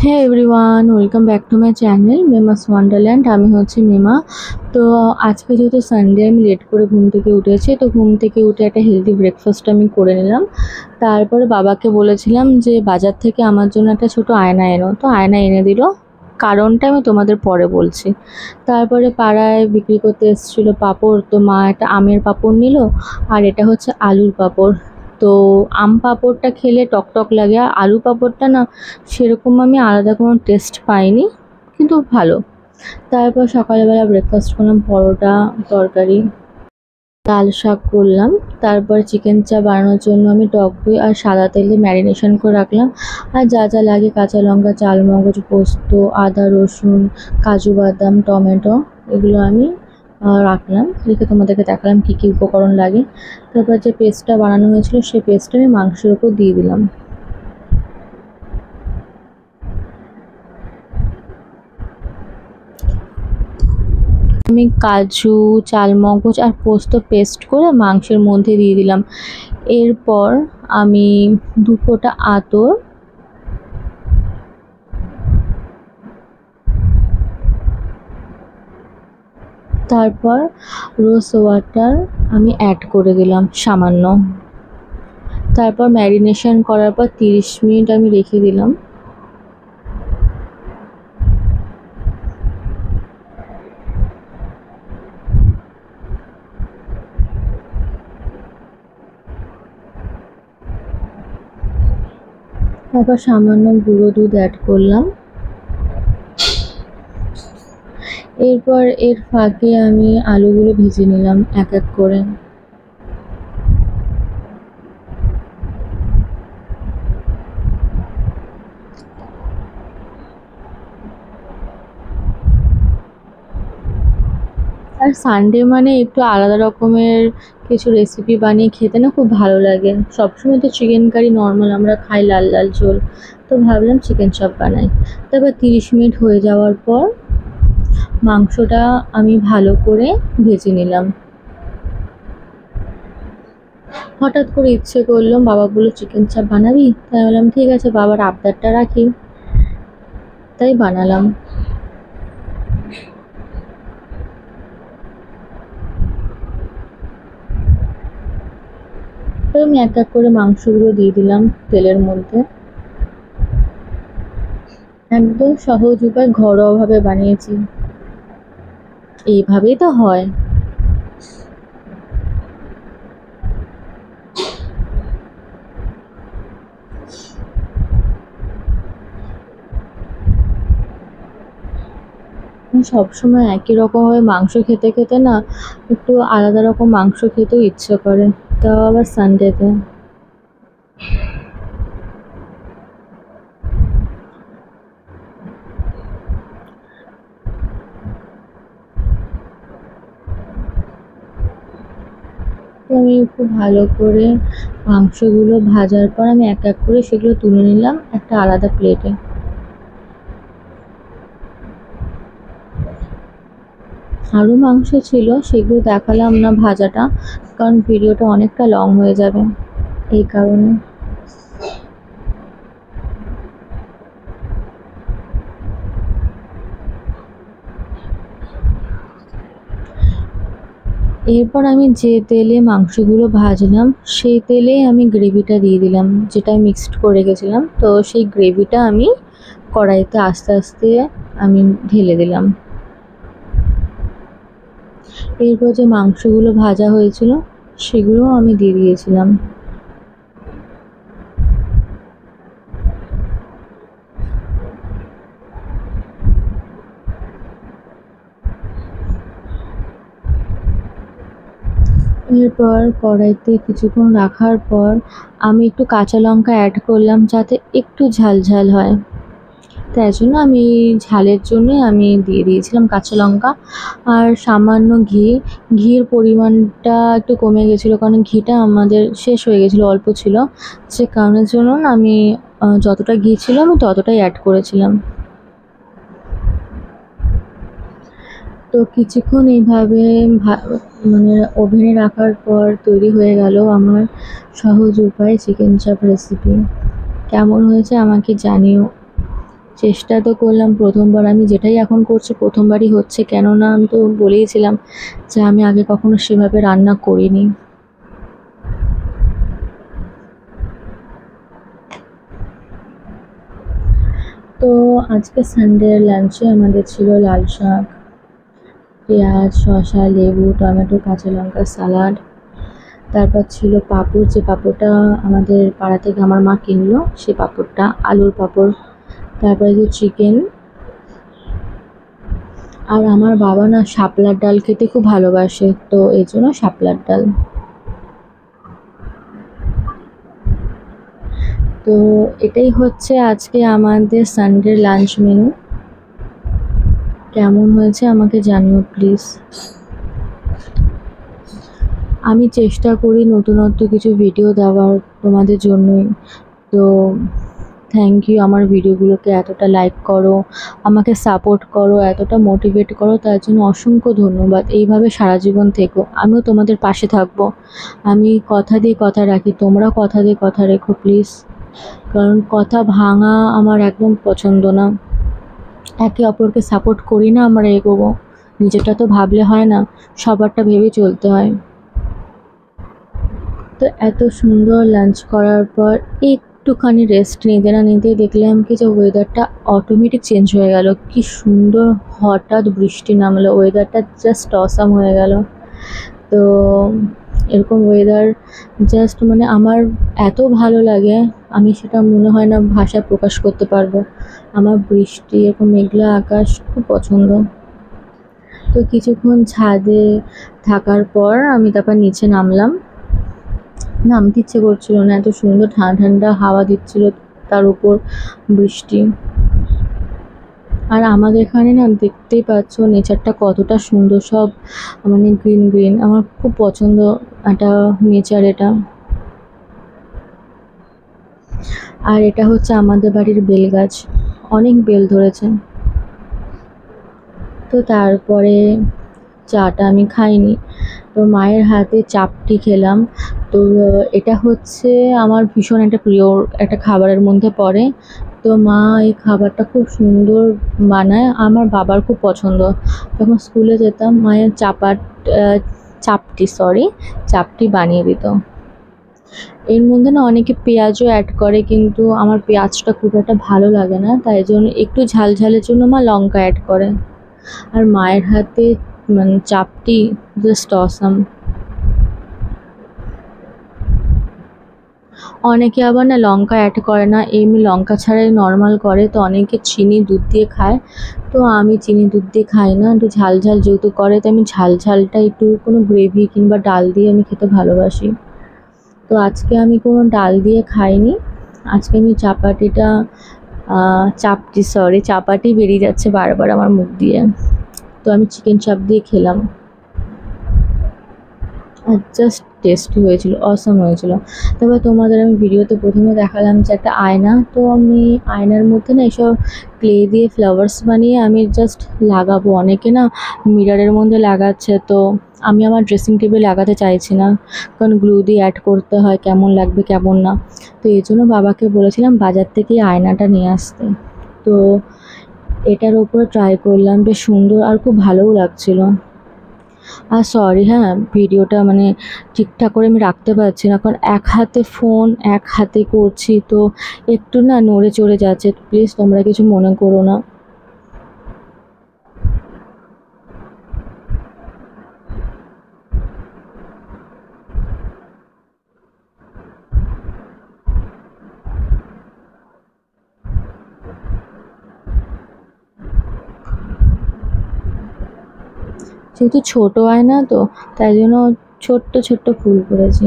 হ্যাঁ everyone, welcome back to my channel মেমাস Wonderland. আমি হচ্ছে মেমা। তো আজকে যেহেতু সানডে, আমি লেট করে ঘুম থেকে উঠেছি। তো ঘুম থেকে উঠে একটা হেলদি ব্রেকফাস্ট আমি করে নিলাম। তারপরে বাবাকে বলেছিলাম যে বাজার থেকে আমার জন্য একটা ছোট আয়না এনো, তো আয়না এনে দিল। কারণটা আমি তোমাদের পরে বলছি। তারপরে পাড়ায় বিক্রি করতে এসেছিলো পাঁপড়, তো মা একটা আমের পাঁপড় নিল, আর এটা হচ্ছে আলুর পাঁপড়। তো আম পাঁপড়টা খেলে টকটক লাগে, আর আলু পাঁপড়টা না সেরকম আমি আলাদা কোনো টেস্ট পাইনি, কিন্তু ভালো। তারপর সকালবেলা ব্রেকফাস্ট করলাম পরোটা, তরকারি, লাল শাক করলাম। তারপর চিকেন চাপ বানানোর জন্য আমি টক দই আর সাদা তেলে ম্যারিনেশন করে রাখলাম। আর যা যা লাগে কাঁচা লঙ্কা, চালমগজ, পোস্ত, আদা, রসুন, কাজু বাদাম, টমেটো, এগুলো আমি রাখলাম। রেখে তোমাদেরকে দেখালাম কী কী উপকরণ লাগে। তারপর যে পেস্টটা বানানো হয়েছিল সেই পেস্টটা আমি মাংসের ওপর দিয়ে দিলাম। আমি কাজু, চালমগজ আর পোস্ত পেস্ট করে মাংসের মধ্যে দিয়ে দিলাম। এরপর আমি 2 ফোঁটা আতর, তারপর রোজ ওয়াটার আমি অ্যাড করে দিলাম সামান্য। তারপর ম্যারিনেশন করার পর 30 মিনিট আমি রেখে দিলাম। তারপর সামান্য গুঁড়ো দুধ অ্যাড করলাম। এরপর এর ফাঁকে আমি আলুগুলো ভেজে নিলাম এক এক করে। আর সানডে মানে একটু আলাদা রকমের কিছু রেসিপি বানিয়ে খেতে না খুব ভালো লাগে। সবসময় তো চিকেন কারি নর্মাল আমরা খাই, লাল লাল ঝোল। তো ভাবলাম চিকেন চপ বানাই। তারপর 30 মিনিট হয়ে যাওয়ার পর মাংসটা আমি ভালো করে ভেজে নিলাম। হঠাৎ করে ইচ্ছে করলো, বাবা বললো চিকেন চাপ বানাবি, তাই বললাম ঠিক আছে, বাবার আবদারটা রাখি, তাই বানালাম। তো আমি এক এক করে মাংসগুলো দিয়ে দিলাম তেলের মধ্যে। একদম সহজ উপায়, ঘরোয়াভাবে বানিয়েছি, এইভাবেই তো হয়। সবসময় একই রকমভাবে মাংস খেতে খেতে না একটু আলাদা রকম মাংস খেতেও ইচ্ছে করে, তাও আবার সানডেতে। তো আমি খুব ভালো করে মাংসগুলো ভাজার পর আমি এক এক করে সেগুলো তুলে নিলাম একটা আলাদা প্লেটে। আরও মাংস ছিল, সেগুলো দেখালাম না ভাজাটা, কারণ ভিডিওটা অনেকটা লং হয়ে যাবে এই কারণে। এরপর আমি যে তেলে মাংসগুলো ভাজলাম সেই তেলেই আমি গ্রেভিটা দিয়ে দিলাম, যেটা মিক্সড করে রেখেছিলাম। তো সেই গ্রেভিটা আমি কড়াইতে আস্তে আস্তে আমি ঢেলে দিলাম। এরপর যে মাংসগুলো ভাজা হয়েছিল সেগুলোও আমি দিয়ে দিয়েছিলাম। এরপর কড়াইতে কিছুক্ষণ রাখার পর আমি একটু কাঁচা লঙ্কা অ্যাড করলাম, যাতে একটু ঝাল ঝাল হয়। তাই জন্য আমি ঝালের জন্যই আমি দিয়ে দিয়েছিলাম কাঁচা লঙ্কা। আর সামান্য ঘি, ঘির পরিমাণটা একটু কমে গেছিলো, কারণ ঘিটা আমাদের শেষ হয়ে গেছিলো, অল্প ছিল। সে কারণের জন্য না আমি যতটা ঘি ছিল আমি ততটাই অ্যাড করেছিলাম। তো কিছুক্ষণ এইভাবে মানে ওভেনে রাখার পর তৈরি হয়ে গেল আমার সহজ উপায়ে চিকেন চাপ রেসিপি। কেমন হয়েছে আমাকে জানিও। চেষ্টা তো করলাম প্রথমবার, আমি যেটাই এখন করছি প্রথমবারই হচ্ছে, কেননা আমি তো বলেইছিলাম যে আমি আগে কখনো সেভাবে রান্না করিনি। তো আজকে সানডের লাঞ্চে আমাদের ছিল লাল শাক, পেঁয়াজ, শসা, লেবু, টমেটো, কাঁচা লঙ্কা, সালাড। তারপর ছিল পাঁপড়, যে পাঁপড়টা আমাদের পাড়া থেকে আমার মা কিনলো, সেই পাঁপড়টা, আলুর পাঁপড়। তারপরে যে চিকেন। আর আমার বাবা না শাপলার ডাল খেতে খুব ভালোবাসে, তো এই জন্য শাপলার ডাল। তো এটাই হচ্ছে আজকে আমাদের সানডের লাঞ্চ মেনু। কেমন হয়েছে আমাকে জানিও প্লিজ। আমি চেষ্টা করি নতুনত্ব কিছু ভিডিও দেওয়ার তোমাদের জন্যই। তো থ্যাংক ইউ, আমার ভিডিওগুলোকে এতটা লাইক করো, আমাকে সাপোর্ট করো, এতটা মোটিভেট করো, তার জন্য অসংখ্য ধন্যবাদ। এইভাবে সারা জীবন থেকো, আমিও তোমাদের পাশে থাকবো। আমি কথা দিয়ে কথা রাখি, তোমরা কথা দিয়ে কথা রেখো প্লিজ, কারণ কথা ভাঙা আমার একদম পছন্দ না। একে অপরকে সাপোর্ট করি না আমরা এগোবো, নিজেরটা তো ভাবলে হয় না, সবারটা ভেবে চলতে হয়। তো এত সুন্দর লাঞ্চ করার পর একটুখানি রেস্ট নিতে না নিতেই দেখলাম কি যে ওয়েদারটা অটোমেটিক চেঞ্জ হয়ে গেল। কি সুন্দর হঠাৎ বৃষ্টি নামলো, ওয়েদারটা জাস্ট অসাম হয়ে গেল। তো এরকম ওয়েদার জাস্ট মানে আমার এত ভালো লাগে, আমি সেটা মনে হয় না ভাষায় প্রকাশ করতে পারবো। আমার বৃষ্টি, এরকম মেঘলা আকাশ খুব পছন্দ। তো কিছুক্ষণ ছাদে থাকার পর আমি তারপর নিচে নামলাম। নামতে ইচ্ছে করছিল না, এত সুন্দর ঠান্ডা ঠান্ডা হাওয়া দিচ্ছিল, তার উপর বৃষ্টি। আর আমাদের এখানে না দেখতেই পাচ্ছ নেচারটা কতটা সুন্দর, সব মানে গ্রিন গ্রিন, আমার খুব পছন্দ একটা নেচার এটা। আর এটা হচ্ছে আমাদের বাড়ির বেল গাছ, অনেক বেল ধরেছে। তো তারপরে চাটা আমি খাইনি, তো মায়ের হাতে চাপটি খেলাম। তো এটা হচ্ছে আমার ভীষণ একটা প্রিয় একটা খাবারের মধ্যে পড়ে। তো মা এই খাবারটা খুব সুন্দর বানায়, আমার বাবার খুব পছন্দ। যখন স্কুলে যেতাম মায়ের চাপটি বানিয়ে দিত। এর মধ্যে না অনেকে পেঁয়াজও অ্যাড করে, কিন্তু আমার পেঁয়াজটা খুব একটা ভালো লাগে না, তাই জন্য একটু ঝাল ঝালের জন্য মা লঙ্কা অ্যাড করে। আর মায়ের হাতে মানে চাপটি জাস্ট অসাম। অনেকে আবার না লঙ্কা অ্যাড করে না, এমনি লঙ্কা ছাড়াই নর্মাল করে। তো অনেকে চিনি দুধ দিয়ে খায়, তো আমি চিনি দুধ দিয়ে খাই না, একটু ঝাল ঝাল যেহেতু করে, তো আমি ঝাল ঝালটা একটু কোনো গ্রেভি কিংবা ডাল দিয়ে আমি খেতে ভালোবাসি। তো আজকে আমি কোনো ডাল দিয়ে খাইনি, আজকে আমি চাপাটি বেরিয়ে যাচ্ছে বারবার আমার মুখ দিয়ে। তো আমি চিকেন চাপ দিয়ে খেলাম, আর জাস্ট টেস্টি হয়েছিল, অসাম হয়েছিল। তবে তোমাদের আমি ভিডিওতে প্রথমে দেখালাম যে একটা আয়না, তো আমি আয়নার মধ্যে না এসব ক্লে দিয়ে ফ্লাওয়ার্স বানিয়ে আমি জাস্ট লাগাবো। অনেকে না মিররের মধ্যে লাগাচ্ছে, তো আমি আমার ড্রেসিং টেবিলে লাগাতে চাইছি না, কারণ গ্লু দিয়ে অ্যাড করতে হয়, কেমন লাগবে কেমন না। তো এই জন্য বাবাকে বলেছিলাম বাজার থেকে আয়নাটা নিয়ে আসতে। তো এটার ওপরে ট্রাই করলাম, বেশ সুন্দর আর খুব ভালোও লাগছিলো। আর সরি হ্যাঁ, ভিডিওটা মানে ঠিকঠাক করে আমি রাখতে পারছি না, কারণ এক হাতে ফোন এক হাতে করছি, তো একটু না নড়ে চড়ে যাচ্ছে, প্লিজ তোমরা কিছু মনে করো না। যেহেতু ছোটো আয়না, তো তাই জন্য ছোট্ট ছোট্ট ফুল করেছি।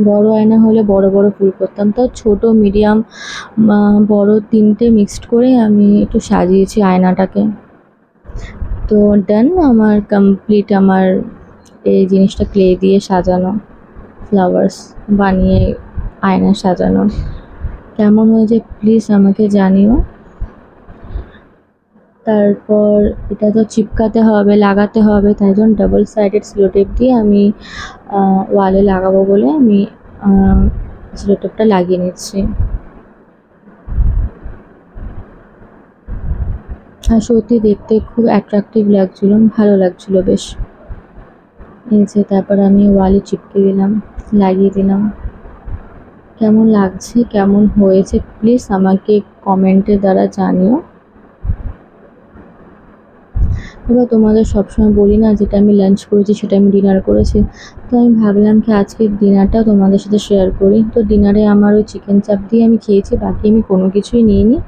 বড় আয়না হলে বড় বড় ফুল করতাম, তো ছোট মিডিয়াম বড় তিনটে মিক্সড করে আমি একটু সাজিয়েছি আয়নাটাকে। তো ডান, আমার কমপ্লিট আমার এই জিনিসটা ক্লে দিয়ে সাজানো, ফ্লাওয়ার্স বানিয়ে আয়না সাজানো। কেমন হয়েছে প্লিজ আমাকে জানিও। তারপর এটা তো চিপকাতে হবে, লাগাতে হবে, তাই জন্য ডাবল সাইডেড সেলোটেপ দিয়ে আমি ওয়ালে লাগাবো বলে আমি সেলোটেপটা লাগিয়ে নিচ্ছি। আর সত্যি দেখতে খুব অ্যাট্রাকটিভ লাগছিল, ভালো লাগছিল বেশ। এই যে তারপর আমি ওয়ালে চিপকে দিলাম, লাগিয়ে দিলাম। কেমন লাগছে, কেমন হয়েছে প্লিজ আমাকে কমেন্টের দ্বারা জানিও। এবার তোমাদের সবসময় বলি না, যেটা আমি লাঞ্চ করেছি সেটা আমি ডিনার করেছি, তো আমি ভাবলাম কি আজকের ডিনারটাও তোমাদের সাথে শেয়ার করি। তো ডিনারে আমার ওই চিকেন চাপ দিয়ে আমি খেয়েছি, বাকি আমি কোনো কিছুই নিইনি।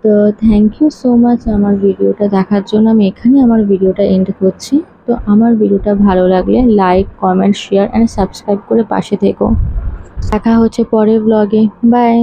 তো থ্যাংক ইউ সো মাচ আমার ভিডিওটা দেখার জন্য। আমি এখানে আমার ভিডিওটা এন্ড করছি। তো আমার ভিডিওটা ভালো লাগলে like, comment, share and subscribe করে পাশে থেকো। দেখা হচ্ছে পরের ব্লগে। বাই।